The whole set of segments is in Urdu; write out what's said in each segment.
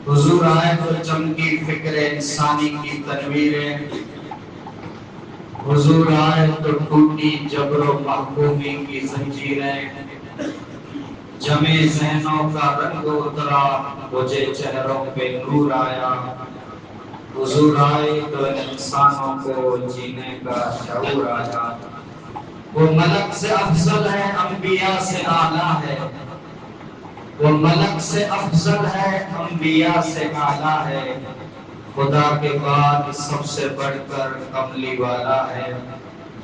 حضور آئے تو چمکی فکر انسانی کی تنویریں، حضور آئے تو ٹوٹی جبر و محکومی کی زنجیریں، جمے ذہنوں کا رنگ اترا، بجھے چہروں پہ نور آیا، حضور آئے تو انسانوں کو جینے کا شعور آیا۔ وہ ملک سے افضل ہے، انبیاء سے اعلیٰ ہے، وہ ملک سے افضل ہے، انبیاء سے اعلیٰ ہے، خدا کے بعد سب سے بڑھ کر کملی والا ہے،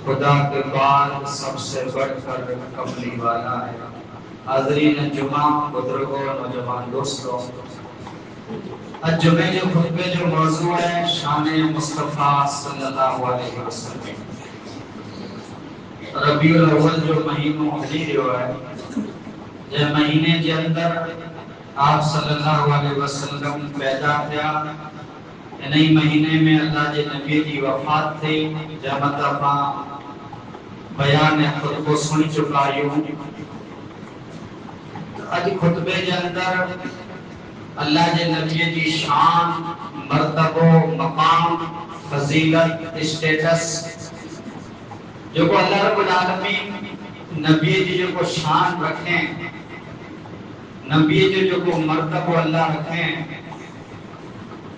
خدا کے بعد سب سے بڑھ کر کملی والا ہے۔ حاضرین جمعہ، بزرگوں، نوجوان دوستوں، آج جمعے جو خطبے جو موضوع ہے شان مصطفیٰ صلی اللہ علیہ وسلم۔ ربیع الاول جو مہینوں ہلی جو ہے یہ مہینے کے اندر آپ صلی اللہ علیہ وسلم پیدا تھیا۔ انہی مہینے میں اللہ کے نبی کی وفات تھی، جب مرتبہ بیان خود کو سن چکا ہوں۔ آج خطبے کے اندر اللہ کے نبی کی شان، مرتبہ، مقام، فضیلت، اسٹیٹس جو کو اللہ رب العالمین نبی جی جو کو شان رکھیں، نبی جی جو کو مرتبہ اللہ رکھیں،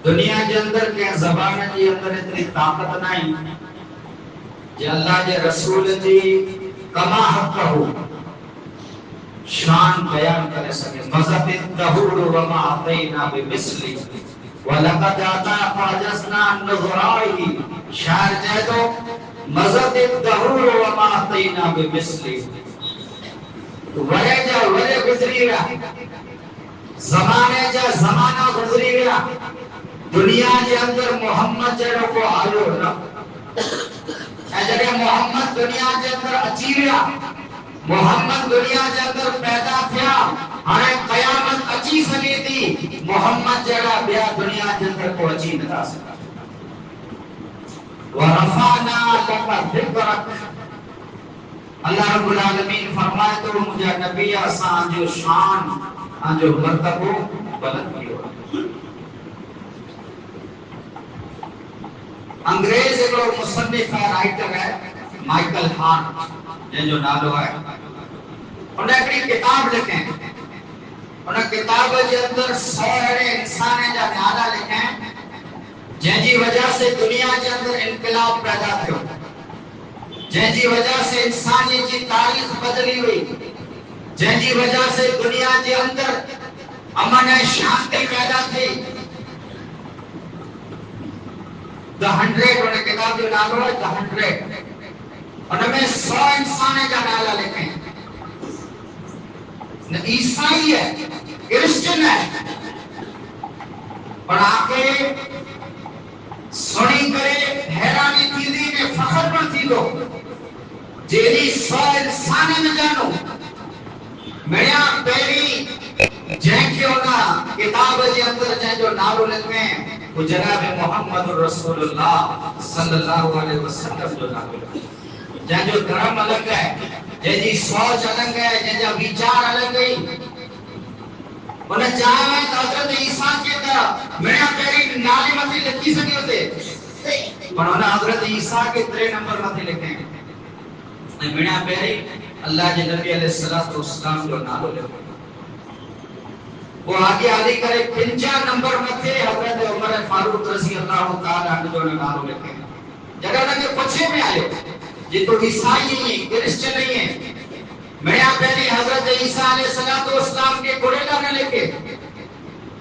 دنیا کے اندر کے زبان کے اندر اتنی طاقت نہیں کہ اللہ کے رسول جی کما حق ہو شان بیان کر سکے۔ مذہب الدہور وما عطینا بمثلی وَلَقَدْ آتَا فَاجَزْنَا النُّظُرَائِهِ شاعر جائے تو مذہب الدہور وما عطینا بمثلی ورے جا ورے گزری رہا، زمانے جا زمانہ گزری رہا، دنیا کے اندر محمد جڑو کو آلو نا اے جگہ محمد دنیا کے اندر اچھی رہا، محمد دنیا کے اندر پیدا تھیا، ہمیں قیامت اچھی سکی تھی، محمد جڑا بیا دنیا کے اندر کو اچھی نہ سکا۔ وَرَفَعْنَا لَكَ ذِكْرَكَ اللہ رب العالمین فرمائے تو مجھے نبی آسان جو شان جو مرتبہ بلند کیو۔ انگریز ایک مصنف ہے، رائٹر ہے مائیکل ہارٹ جن جو نالو ہے، انہیں اپنی کتاب لکھیں، انہیں کتاب کے اندر 100 انسان جا نالا لکھیں جن کی وجہ سے دنیا کے اندر انقلاب پیدا تھو، جن کی وجہ سے انسانی کی تاریخ بدلی ہوئی، جن کی وجہ سے دنیا کے اندر امن شانتی پیدا تھی۔ The 100 انہیں کتاب جو نالو ہے The 100، انہیں میں 100 انسان کا نالا لکھیں، عیسائی ہے، کرسچن ہے، اور آکے سنی کرے حیرانی تیزی نے فخر پر تھی دو جیلی 100 انسان میں جانو میرا پہلی جن کے ہونا کتاب کے اندر جن جو نالو لکھیں وہ جناب محمد رسول اللہ صلی اللہ علیہ وسلم جو نالو لکھیں، جن جو دھرم الگ ہے، جن جی سوچ الگ ہے، جن جو ویچار الگ ہے، انہیں چاہے تو حضرت عیسیٰ کی طرح میرا پہلی نالی متی لکھی سکی ہوتے، پر انہیں حضرت عیسیٰ کے 3 نمبر متی لکھیں، میرا پہلی اللہ کے نبی علیہ السلام جو نالو لکھیں، وہ آگے آلی کرے 50 نمبر متے حضرت عمر فاروق رضی اللہ تعالیٰ عنہ جو نالو لکھیں، جگہ لگے پچھے میں آئے یہ تو عیسائی نہیں ہے، کرسچن نہیں ہے، میرا پہلی حضرت عیسیٰ علیہ السلام کے گریلا نے لکھے،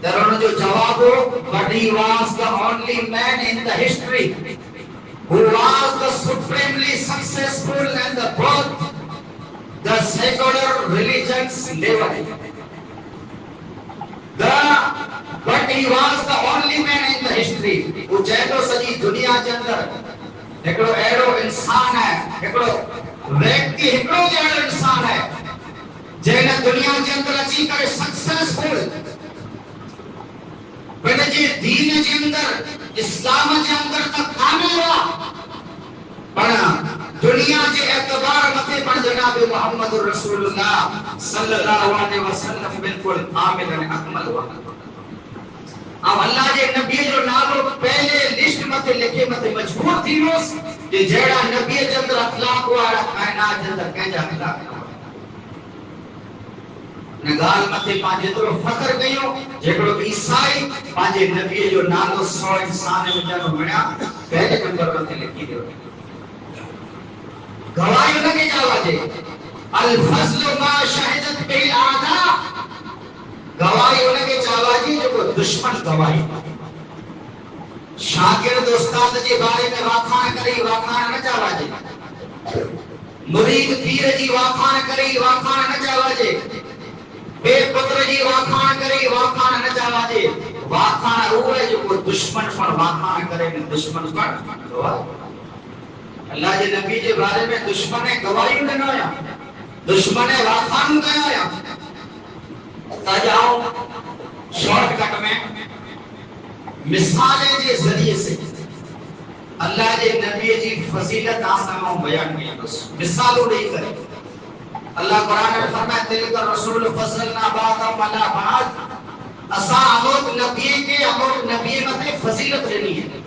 در انہوں جو جواب ہو but he was the only man in the history who was the supremely successful and the both the secular religions never but he was the only man in the history وہ جیدو سجی دنیا کے اندر ایکڑو ایڑو انسان ہے، ایکڑو ویکتی ایکڑو ایڑو انسان ہے جینا دنیا کے اندر اچھی کرے سکسیسفل بڑے جی دین کے اندر اسلام کے اندر تک کامل ہوا بڑا دنیا کے اعتبار متے پر جناب محمد رسول اللہ صلی اللہ علیہ وسلم بالکل عامل اکمل ہوا۔ اب اللہ جے نبی جو نالو پہلے لسٹ متے لکھے متے مجبور تھی روس کہ جیڑا نبی جے اندر اخلاق والا کائنات جے اندر کہیں جا اخلاق نگال متے پانچے تو فخر گئیو جیکڑو عیسائی پانچے نبی جو نالو 100 انسان میں جانو بنیا پہلے نمبر متے لکھی دیو گواہی لگے جاوا جے الفضل ما شہدت بی آدھا گواہی لگے جاوا جی جو دشمن گواہی شاگرد استاد جے بارے میں واخان کری واخان نہ جاوا جے مرید پیر جی واخان کری واخان نہ جاوا جے بے پتر جی واخان کری واخان نہ جاوا جے واخان وہ ہے جو دشمن پر واخان کرے دشمن پر گواہ اللہ جے نبی جے بارے میں دشمن گواہی نہ آیا دشمن واخان نہ آیا تا جاؤ شارٹ کٹ میں مثالیں جے ذریعے سے اللہ جے نبی جی فضیلت آسماں بیان کی بس مثالوں نہیں کرے اللہ قرآن میں فرمایا تلک رسول فضلنا بعضهم علی بعض اسا امر نبی کے امر نبی میں فضیلت دینی ہے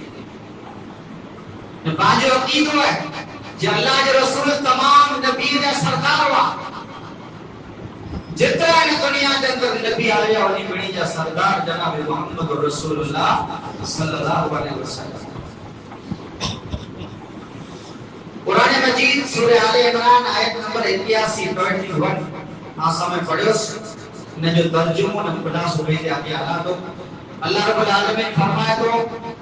باجو عقیدہ ہے کہ اللہ کے رسول تمام نبی کا سردار ہوا جتنا ہے دنیا کے اندر نبی آیا اور بنی جا سردار جناب محمد رسول اللہ صلی اللہ علیہ وسلم قرآن مجید سورہ آل عمران آیت نمبر 81 آسا میں پڑھو نے جو ترجمہ نے بڑا سورہ دے آگے آلا تو اللہ رب العالمین فرمائے تو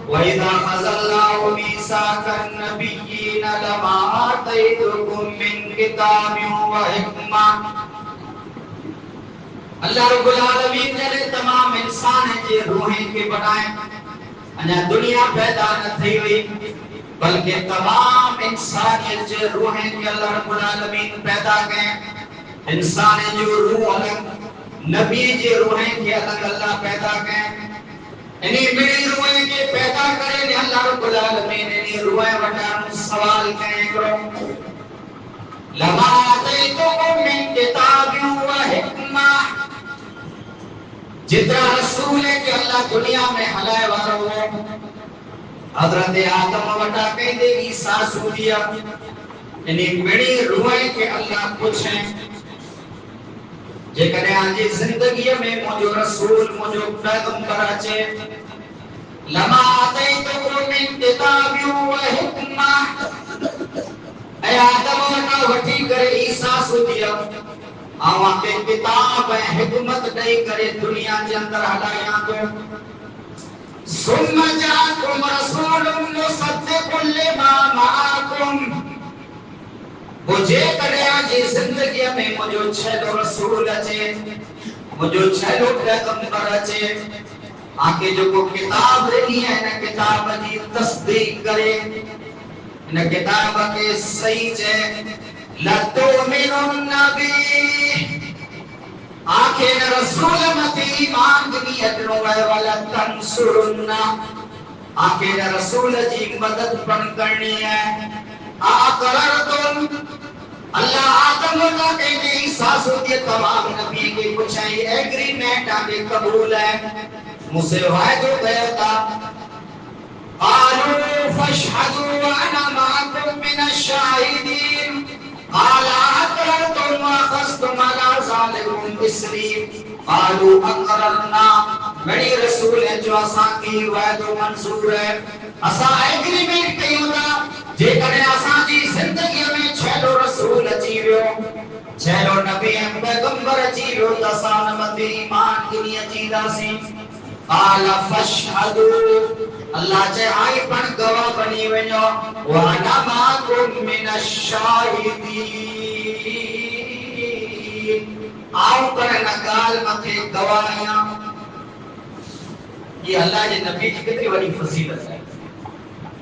وَإِذَا خَذَ اللَّهُ مِيثَاقَ النَّبِيِّينَ لَمَا آتَيْتُكُم مِّن كِتَابٍ وَحِكْمَةٍ اللہ رب العالمین نے تمام انسان ہیں جو روحیں کے بنائے انہا دنیا پیدا نہ تھی ہوئی بلکہ تمام انسانیت جو روحیں کے اللہ رب العالمین پیدا گئے انسان جو روح الگ نبی جو روحیں کے الگ اللہ پیدا گئے انہی میری روحیں کے پیدا کرے اللہ رب العالمین انہی روحیں وٹان سوال کریں کرو لما آتیتکم من کتاب و حکمہ جتنا رسول ہے کہ اللہ دنیا میں حلائے وارو ہو حضرت آدم وٹا کہیں دے عیسیٰ سوریا یعنی بڑی روئے کہ اللہ پوچھیں جے کرے آنجی زندگی میں مجھو رسول مجھو پیغمبر اچے لما آتیتکم من کتاب و حکمہ اے آدم وٹا وٹی کرے عیسیٰ سوریا آوان کے کتاب حکمت نہیں کرے دنیا کے اندر ہلائیاں تو ثم جاءکم رسول مصدق لما معاکم مجھے کرے آجی زندگی میں مجھو چھلو رسول اچے مجھو چھلو پیغمبر اچے آکے جو کو کتاب رہی ہے نہ کتاب جی تصدیق کرے نہ کتاب کے صحیح چے لَتُؤْمِنُنَّ بِهِ آخر رسول مت ایمان دنیت روئے وَلَتَنْصُرُنَّ آخر رسول جی مدد بن کرنی ہے آقررتم اللہ آدم اللہ کہنے عیسیٰ سوٹی تمام نبی کے کچھ ہے ایگریمنٹ آگے قبول ہے مجھے وعد ہو گیا تھا قالوا فاشهدوا وأنا معكم من الشاهدين قال أقررتم وأخذتم على ذلكم إصري قالوا أقررنا بڑی رسول ہے جو اساں کی وعد و منظور ہے اساں ایگریمنٹ کیوں تھا جے کرے اساں جی زندگی میں چھلو رسول اچی ویو چھلو نبی پیغمبر اچی ویو تساں مت ایمان کی اچی داسی قال فاشهدوا اللہ چاہے آئی پن گواہ بنی ونیو وَأَنَا مَعَكُم مِّنَ الشَّاهِدِينَ آؤ پر نگال مکھے گواہیاں یہ اللہ جے نبی کی کتنی بڑی فضیلت ہے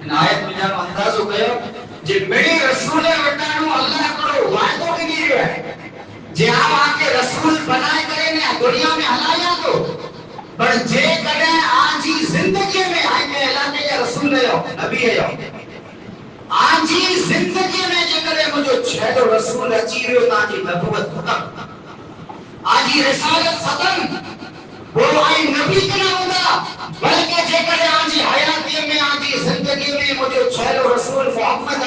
ان آیت میں جانو انداز ہو گئے جے میری رسول وٹانو اللہ کرو وعدوں کی نہیں رہا ہے جے آپ آکے رسول بنائے کریں دنیا میں حلائیاں تو پر جے کریں آجی زندگی میں آئی میں اعلان یا رسول ہے نبی ہے آجی زندگی میں جے کریں مجھو چھلو رسول اچی رہے ہو تاجی نبوت ختم آجی رسالت ختم وہ آئی نبی کنا ہوگا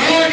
1.5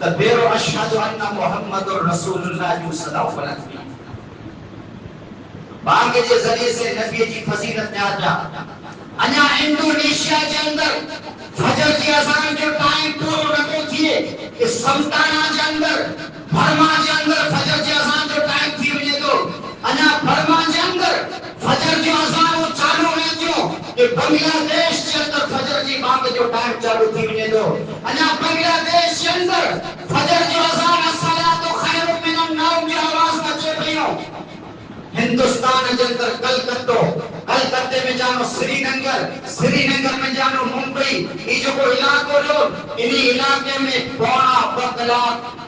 تبیر اشہد ان محمد رسول اللہ جو صدا بلند نہیں بانگ کے ذریعے سے نبی کی فضیلت میں آتا انیا انڈونیشیا کے اندر فجر کی اذان جو ٹائم پورو رکھو تھے اس سلطانہ کے اندر برما کے اندر فجر کی اذان جو ٹائم تھی مجھے تو انیا برما کے اندر فجر کی اذان وہ چالو ہے جو کہ بنگلہ دیش کے اندر فجر کی بانگ جو ٹائم چالو تھی مجھے تو انیا بنگلہ دیش کے اندر فجر کی اذان الصلاۃ خیر من النوم کی آواز بچے پہیوں ہندوستان کے اندر کلکتے میں جانو سری نگر میں جانو ممبئی یہ جو کو علاقوں لوگ انہی علاقے میں پونا بغلا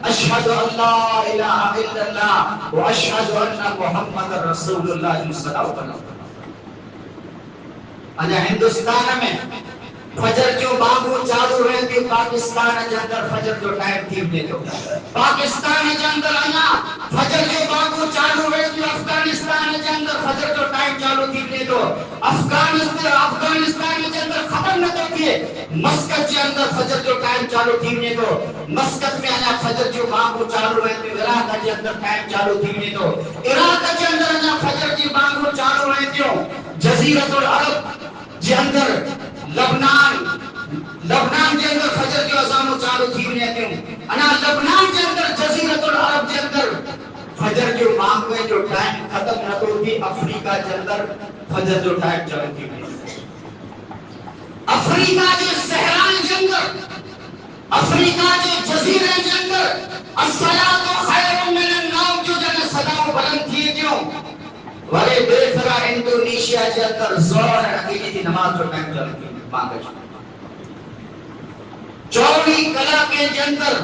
اشہد اللہ الہ الا اللہ و اشہد ان محمد رسول اللہ صلی اللہ علیہ وسلم ہندوستان میں فجر جو بانگو چالو رہتی پاکستان کے اندر فجر جو ٹائم تھی دے دو پاکستان کے اندر آنا فجر جو بانگو چالو رہتی افغانستان کے اندر فجر جو ٹائم چالو تھی دے دو افغانستان کے اندر ختم نہ کرتی مسقط کے اندر فجر جو ٹائم چالو تھی دے دو مسقط میں آنا فجر جو بانگو چالو رہتی عراق کے اندر ٹائم چالو تھی دے دو عراق کے اندر آنا فجر کی بانگو چالو رہتی جزیرۃ العرب کے اندر لبنان کے اندر فجر کی اذان چالو تھی رہتے ہیں انا لبنان کے اندر جزیرۃ العرب کے اندر فجر جو مانگ میں جو ٹائم ختم نہ ہوتی افریقہ کے اندر فجر جو ٹائم چالو تھی افریقہ کے صحران کے اندر افریقہ کے جزیرے کے اندر الصلاۃ خیر من النوم جو جن صدا بلند تھی کیوں ورے بے طرح انڈونیشیا کے اندر زور عقیدے کی نماز جو ٹائم چالو تھی چوری کلاکے کے اندر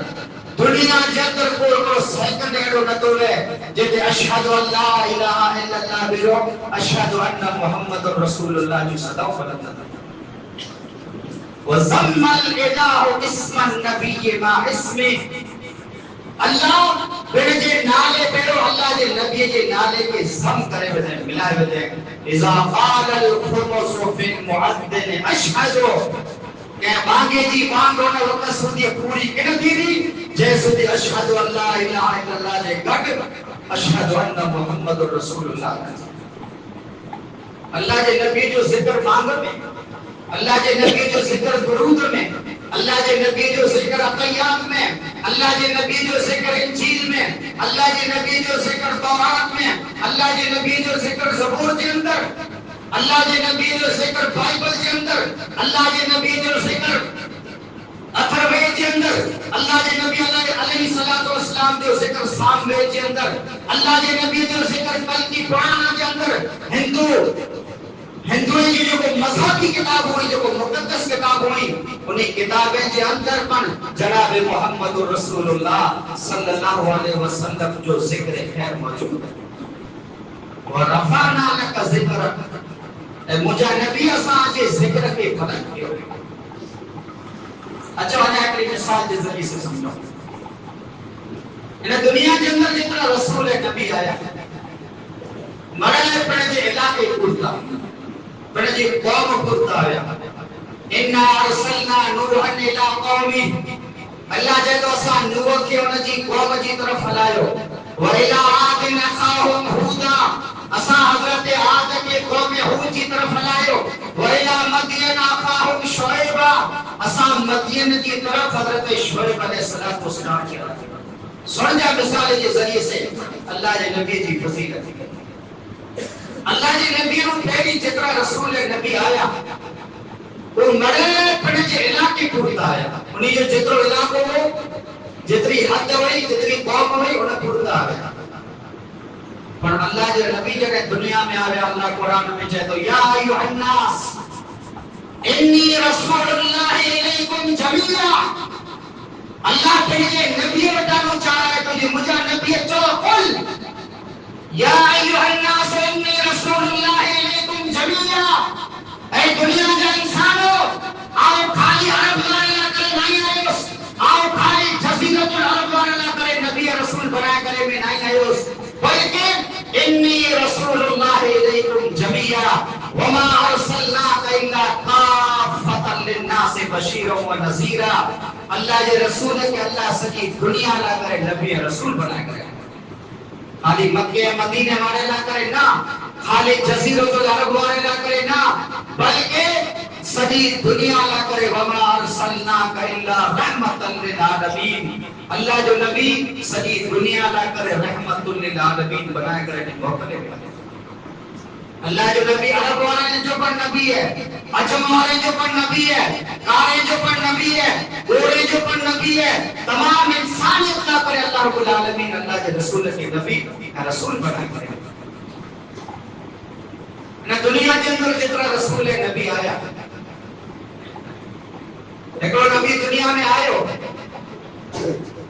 دنیا کے اندر کو سیکنڈ ایڈو نہ تو ہے جیتے اشہد اللہ الہ الا اللہ بیرو اشہد ان محمد رسول اللہ جو صدا بلند وَزَمَّ الْإِلَهُ اسْمَ النَّبِيِّ مَا اسْمِ اللہ بڑے جے نالے پیرو اللہ جے نبی جے نالے کے زم کرے بدے ملائے بدے اذا قال الخمس فی المعدن اشہدو کہ مانگے جی مانگو نہ وقت سودی پوری کن دیری جیسے دی اشہد اللہ الہ الا اللہ جے گٹ اشہد ان محمد رسول اللہ اللہ جے نبی جو ذکر مانگ میں اللہ جے نبی جو ذکر درود میں اللہ جے نبی جو ذکر عقیات میں اللہ جے نبی جو ذکر انجیل میں اللہ جے نبی جو ذکر تورات میں اللہ جے نبی جو ذکر زبور کے اندر اللہ جے نبی جو ذکر بائبل کے اندر اللہ جے نبی جو ذکر اتھروے کے اندر اللہ جے نبی علیہ الصلوۃ والسلام جو ذکر ساموے کے اندر اللہ جے نبی جو ذکر کلکی قرآن کے اندر ہندوئی کی جو مذہبی کتاب ہوئی جو مقدس کتاب ہوئی انہیں کتابیں کے اندر پر جناب محمد رسول اللہ صلی اللہ علیہ وسلم جو ذکر خیر موجود ہے وَرَفَعْنَا لَكَ ذِكْرَكَ مجھے نبی اساں کے ذکر کے فضل کیے ہوئے اچھا وانا ایک مثال کے ذریعے سے سمجھو انہیں دنیا کے اندر جتنا رسول نبی آیا مرے پڑے جو علاقے پورتا بڑے جی قوم پورتا آیا اِنَّا أَرْسَلْنَا نُوحًا إِلَىٰ قَوْمِهِ اللہ جے تو اساں نوح کے ان جی قوم جی طرف ہلایو وَإِلَىٰ عَادٍ أَخَاهُمْ هُودًا اساں حضرت عاد کے قوم ہود کی طرف ہلایو وَإِلَىٰ مَدْيَنَ أَخَاهُمْ شُعَيْبًا اساں مدین کی طرف حضرت شعیب علیہ السلام کی طرف سن جا مثال کے ذریعے سے اللہ کے نبی کی فضیلت اللہ جی نبی نو پہلی جترا رسول نبی آیا وہ مرے پڑے جے علاقے پورتا آیا انہیں جو جترو علاقوں ہو جتری حد ہوئی جتری قوم ہوئی انہیں پورتا آیا پر اللہ جی نبی جگہ دنیا میں آیا اللہ قرآن میں چاہے تو یا ایوہ الناس انی رسول اللہ علیکم جمیعا اللہ پہلے نبی بتانا چاہ رہا ہے تو یہ مجھے نبی چلو قل یا ایوہ الناس انی رسول اللہ علیکم جمیعا اے دنیا کے انسانوں آؤ کھالی عرب لانا کرے نہیں آئیوس آؤ کھالی جزیرت العرب لانا کرے نبی رسول بنائے کرے میں نہیں آئیوس بلکہ انی رسول اللہ علیکم جمیعا وما ارسلناک الا کافتا للناس بشیرا و نذیرا اللہ جے رسول ہے کہ اللہ سجی دنیا لا کرے نبی رسول بنا کرے خالی مکہ مدینے والے لا کرے نا خالی جزیرۃ العرب والے لا کرے نا بلکہ سجی دنیا لا کرے وما ارسلناک الا رحمتا للعالمین اللہ جو نبی سجی دنیا لا کرے رحمت للعالمین بنا کرے موکلے اللہ جو نبی عرب والے جو پر نبی ہے عجم والے جو پر نبی ہے کارے جو پر نبی ہے گورے جو پر نبی ہے تمام انسانیت کا پر اللہ رب العالمین اللہ کے رسول کے نبی رسول بنا کرے نہ دنیا کے اندر جتنا رسول ہے نبی آیا ایکڑو نبی دنیا میں آئے ہو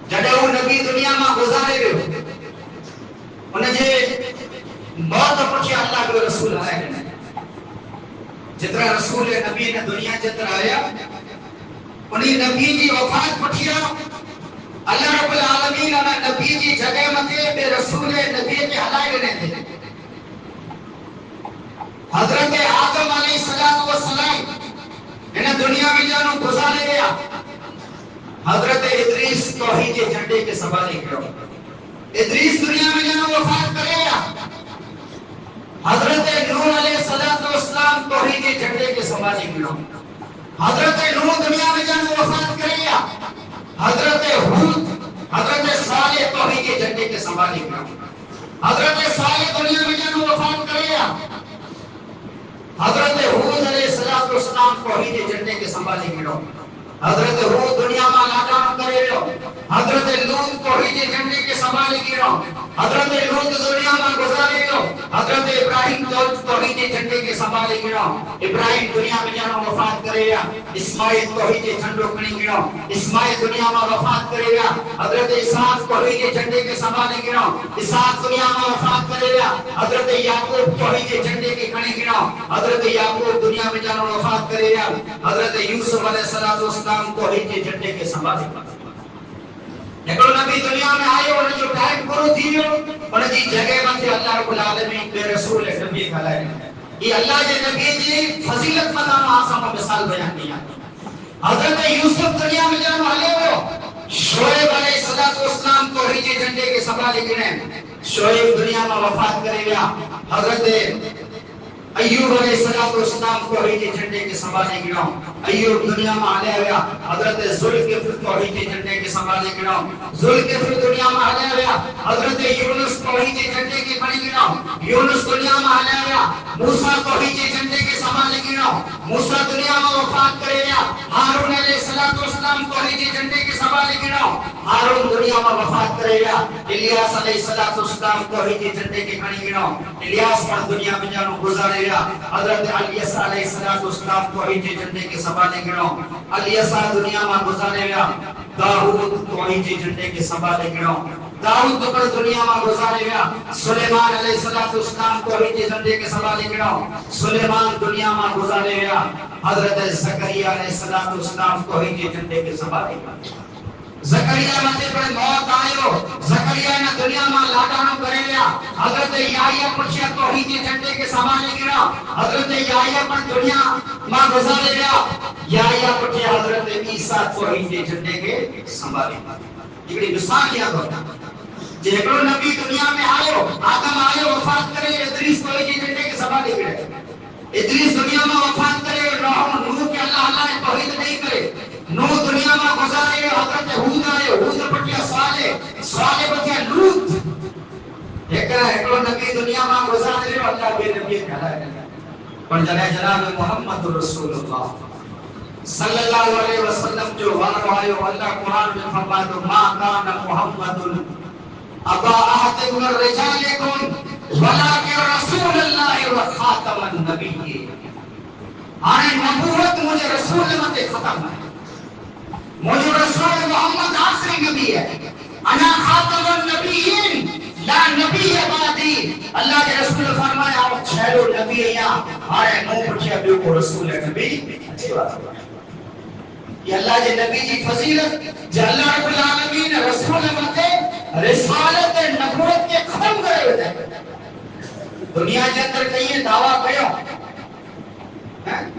جڑے وہ نبی دنیا میں گزارے گئے انہیں جے موت پچھے اللہ کے رسول آئے جتنا رسول نبی نے دنیا جتنا آیا انہیں نبی جی وفات پچھیا اللہ رب العالمین انہیں نبی جی جگہ مکے بے رسول نبی کے حلائے گنے تھے حضرت آدم علیہ السلام انہیں دنیا میں جانو گزارے گیا حضرت ادریس توحید کے جھنڈے کے سنبھالے گیا ادریس دنیا میں جانو وفات کرے گا حضرت نوح علیہ السلام توحید کے جھنڈے کے سنبھالے گیا حضرت نوح دنیا میں جانو وفات کرے گا حضرت ہود حضرت صالح توحید کے جھنڈے کے سنبھالے گیا حضرت صالح دنیا میں جانو وفات کرے گا حضرت ہود علیہ السلام توحید کے جھنڈے کے سنبھالے گیا حضرت ہود دنیا میں لاٹان کرے گا حضرت لوط توحید کے جھنڈے کے سنبھالے گیا حضرت لوط دنیا میں گزارے گا حضرت ابراہیم توحید کے جھنڈے کے سنبھالے گیا ابراہیم دنیا میں جانا وفات کرے گا اسماعیل توحید کے جھنڈوں کھڑیں گیا اسماعیل دنیا میں وفات کرے گا حضرت اسحاق توحید کے جھنڈے کے سنبھالے گیا اسحاق دنیا میں وفات کرے گا حضرت یعقوب توحید کے جھنڈے کے کھڑیں گیا حضرت یعقوب دنیا میں جانا وفات کرے گا حضرت یوسف علیہ السلام توحید کے جھنڈے کے سنبھالے گا ایکڑو نبی دنیا میں آئے اور جو ٹائم پورو تھیو اور جی جگہ متے اللہ رب العالمین بے رسول نبی کھلائے یہ اللہ کے نبی جی فضیلت مدام آسام مثال بیان کیا حضرت یوسف دنیا میں جب آئے ہو شعیب علیہ السلام توحید کے جھنڈے کے سنبھالے گئے شعیب دنیا میں وفات کرے گا حضرت ایوب علیہ السلام توحید کے جھنڈے کے سنبھالے گیا ایوب دنیا میں آنے گیا حضرت ذوالکفل توحید کے جھنڈے کے سنبھالے گیا ذوالکفل دنیا میں آنے گیا حضرت یونس توحید کے جھنڈے کے کھڑے گیا یونس دنیا میں آنے گیا موسیٰ توحید کے جھنڈے کے سنبھالے گیا موسیٰ دنیا میں وفات کرے گیا ہارون علیہ السلام توحید کے جھنڈے کے سنبھالے گیا ہارون دنیا میں وفات کرے گا الیاس علیہ السلام توحید کے جھنڈے کے کھڑے گیا الیاس پر دنیا میں جانو گزارے حضرت علیسیٰ علیہ السلام توحید کے جھنڈے کے سنبھالے گیا علیسیٰ دنیا میں گزارے گیا داؤد توحید کے جھنڈے کے سنبھالے گیا داؤد پر دنیا میں گزارے گیا سلیمان علیہ السلام توحید کے جھنڈے کے سنبھالے گیا سلیمان دنیا میں گزارے گیا حضرت زکریا علیہ السلام توحید کے جھنڈے کے سنبھالے گیا زکریا متے پر موت آئیو زکریا نے دنیا میں لاڈانو کرے گیا حضرت یحییٰ پچھیا توحید کے جھنڈے کے سنبھالے گیا حضرت یحییٰ پر دنیا میں گزارے گیا یحییٰ پچھیا حضرت عیسیٰ توحید کے جھنڈے کے سنبھالے گیا یہ مثال یاد ہوتا جیکڑو نبی دنیا میں آئیو آدم آئیو وفات کرے ادریس توحید کے جھنڈے کے سنبھالے گیا ادریس دنیا میں وفات کرے نوح کے اللہ نے توحید نہیں کرے نوح دنیا میں گزارے حضرت ہود آئے ہود پٹیا صالح پٹیا لوط ایکڑو نبی دنیا میں گزارے اللہ بے نبی کہلائے پر جناب محمد رسول اللہ صلی اللہ علیہ وسلم جو وارو آئے اللہ قرآن میں فرمائے ما کان محمد ابا احد من رجالکم ولکن رسول اللہ و خاتم النبی آنے نبوت مجھے رسول مت ختم ہے مجھے رسول محمد آخری نبی ہے انا خاتم النبیین لا نبی بعدی اللہ کے رسول فرمایا آپ چھیلو نبی ہے یہاں آئے نو پچھے ابھی کو رسول نبی اچھی بات ہے یہ اللہ کے نبی کی فضیلت جو اللہ رب العالمین رسول متے رسالت نبوت کے ختم کرے ہوتے ہیں دنیا کے اندر کہیں دعویٰ کرو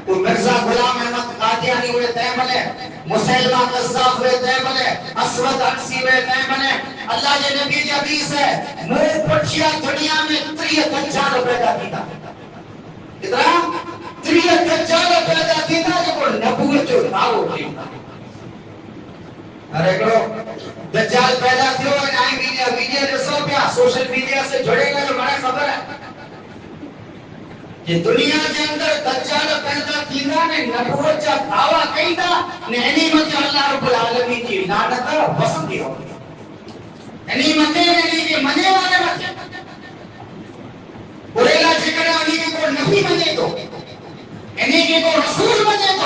تو مرزا غلام احمد قادیانی ہوئے تے بلے مسلمہ قذاب ہوئے تے بلے اسود عنسی ہوئے تے بلے اللہ کے نبی کی حدیث ہے منہ پٹھیا دنیا میں 30 دجال پیدا کیتا کتنا 30 دجال پیدا کیتا جو نبوت جو دعوو کیتا ارے کرو دجال پیدا کیوں ہے ویڈیو ڈسو پیا سوشل میڈیا سے جڑے گا جو بڑا خبر ہے کہ دنیا کے اندر دجال پیدا کینا نے نبوت کا دعویٰ کیتا نعمت اللہ رب العالمین کی لعنت وسط دی ہو نعمت نے کہ منے والے بچے بریلا جکڑا نہیں کو نبی بنے تو انہیں کے کو رسول بنے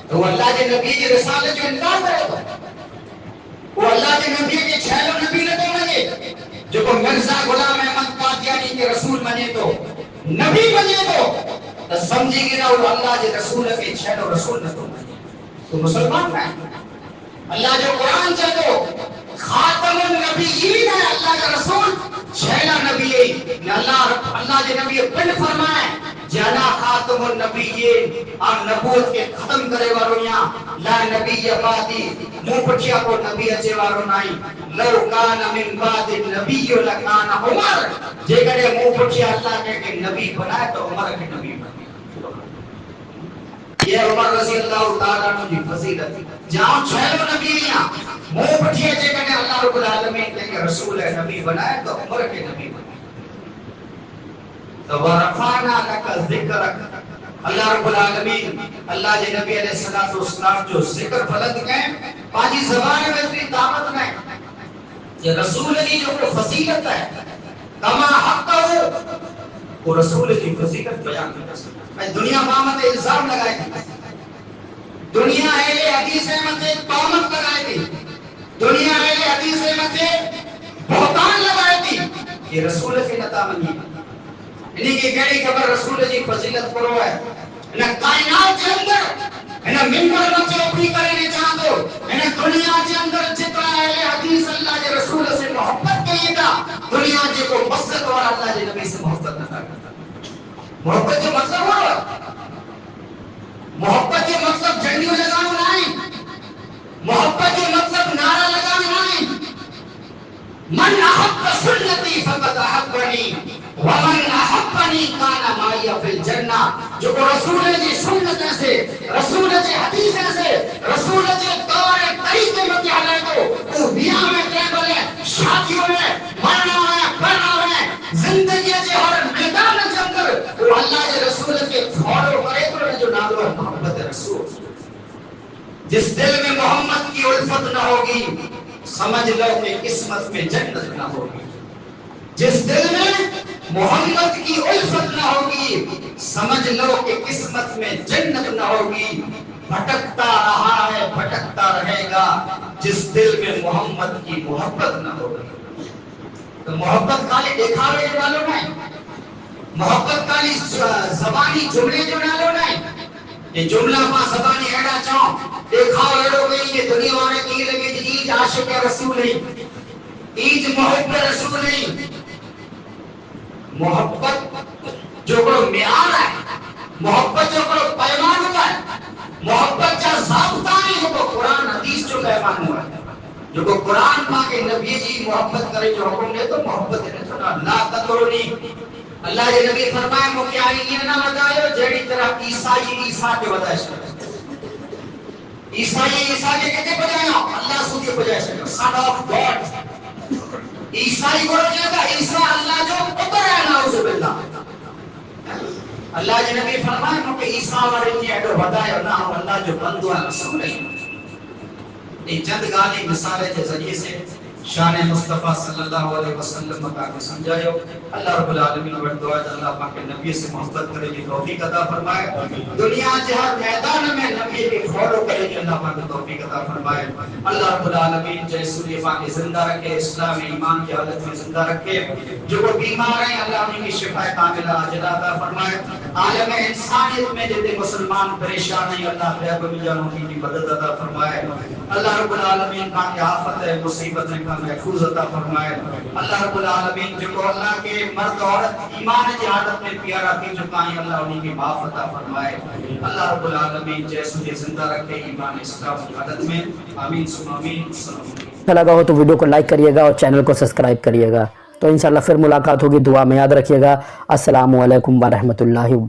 تو اللہ کے نبی کی رسالت جو انکار کرے تو وہ اللہ کے نبی کے چھیلو نبی نہ تو بنے جو کو مرزا غلام احمد قادیانی کے رسول بنے تو نبی بنے تو سمجھے گی نا وہ اللہ کے رسول کے چھیلو رسول نہ تو مسلمان ہے اللہ جو قرآن چاہتو خاتم النبیین ہے اللہ کا رسول چھیلا نبی ہے اللہ کے نبی پن فرمائے جانا خاتم النبیین اور نبوت کے ختم کرے وارو یہاں لا نبی بعدی منہ پٹھیا کو نبی اچے وارو نائی لو کان من بعد النبی لکان عمر جے کرے منہ پٹھیا اللہ کے نبی بنائے تو عمر کے نبی بنائے یہ عمر رضی اللہ تعالیٰ عنہ کی فضیلت جہاں چھیلو نبی یہاں منہ پٹھیا جے کرے اللہ رب العالمین کے رسول نبی بنائے تو عمر کے نبی بنائے ورفعنا لك ذکرک اللہ رب العالمین اللہ کے نبی علیہ الصلوۃ والسلام جو ذکر بلند کہیں پاجی زبان میں اتنی طاقت نہیں یہ رسول کی جو فضیلت ہے کما حق وہ رسول کی فضیلت بیان کرتا ہے دنیا محمد الزام لگائے تھی دنیا اہل حدیث احمد تہمت لگائے تھی دنیا اہل حدیث احمد بہتان لگائے تھی یہ رسول کی عطا منی انہیں کی کہڑی خبر رسول کی فضیلت کرو ہے انہیں کائنات کے اندر انہیں منبر میں چوپڑی کرنے چاہتو انہیں دنیا کے اندر جتنا اہل حدیث اللہ کے رسول سے محبت کہیے گا دنیا کے کو مسجد اور اللہ کے نبی سے محبت نہ کرتا محبت کے مطلب ہو محبت کے مطلب جھنڈیوں لگانا نہیں محبت کے مطلب نعرہ لگانا نہیں من احب سنتی فقد احبنی ومن احبنی کان معی فی الجنہ جو رسول کی سنت سے رسول کی حدیث سے رسول کے طور طریقے میں کیا ہے تو وہ بیاہ میں ٹیبل ہے شادیوں میں مرنا ہے کرنا ہے زندگی کے ہر میدان کے اندر وہ اللہ کے رسول کے فالو کرے تو جو نالو ہے محبت رسول جس دل میں محمد کی الفت نہ ہوگی سمجھ لو کہ قسمت میں جنت نہ ہوگی جس دل میں محمد کی الفت نہ ہوگی سمجھ لو کہ قسمت میں جنت نہ ہوگی بھٹکتا رہا ہے بھٹکتا رہے گا جس دل میں محمد کی محبت نہ ہوگی تو محبت خالی دکھاوے والوں نہیں محبت خالی زبانی جملے جو نالو نہیں یہ جملہ پا زبانی ایڈا چاہوں دیکھاو ایڈو گئی کہ دنیا والے کی لگے عید عاشق رسول نہیں عید محب رسول نہیں محبت جو کو معیار ہے محبت جو کو پیمان ہوا ہے محبت کا ضابطہ نہیں جو کو قرآن حدیث جو پیمان ہوا ہے جو کو قرآن پاک کے نبی جی محبت کرے جو حکم دے تو محبت ہے تو لا تطرونی اللہ کے نبی فرمائے مجھے یہ نہ بتائیو جڑی طرح عیسیٰ کے بتائے عیسیٰ کے کہتے بجائے اللہ سوچے بجائے سن آف گاڈ عیسائی کو کہتا عیسیٰ اللہ جو پتر ہے نعوذ باللہ اللہ کے نبی فرمائے کہ عیسیٰ والے کی ایڈو بتائے نہ اللہ جو بندو ہے رسول ہے یہ چند گالی مثالیں کے ذریعے سے شان مصطفیٰ صلی اللہ علیہ وسلم کا سمجھائے اللہ رب العالمین اور دعا ہے اللہ پاک کے نبی سے محبت کرے کی توفیق عطا فرمائے دنیا کے ہر میدان میں نبی کے فالو کرے کی اللہ پاک توفیق عطا فرمائے اللہ رب العالمین جے سوری پاک زندہ رکھے اسلام ایمان کی حالت میں زندہ رکھے جو وہ بیمار ہیں اللہ ان کی شفا کاملہ عاجلہ عطا فرمائے عالم انسانیت میں جتنے مسلمان پریشان ہیں اللہ غیب و جانوں کی مدد عطا فرمائے اللہ رب العالمین پاک آفت ہے مصیبت ہے کا محفوظ عطا فرمائے اللہ رب العالمین جو کو اللہ کے مرد عورت ایمان کی حالت میں پیارا کی چکائیں اللہ انہیں کی معاف عطا فرمائے اللہ رب العالمین جیسے یہ زندہ رکھے ایمان اسلام کی حالت میں آمین ثم آمین اچھا لگا ہو تو ویڈیو کو لائک کریے گا اور چینل کو سبسکرائب کریے گا تو انشاءاللہ پھر ملاقات ہوگی دعا میں یاد رکھیے گا السلام علیکم ورحمۃ اللہ وبرکاتہ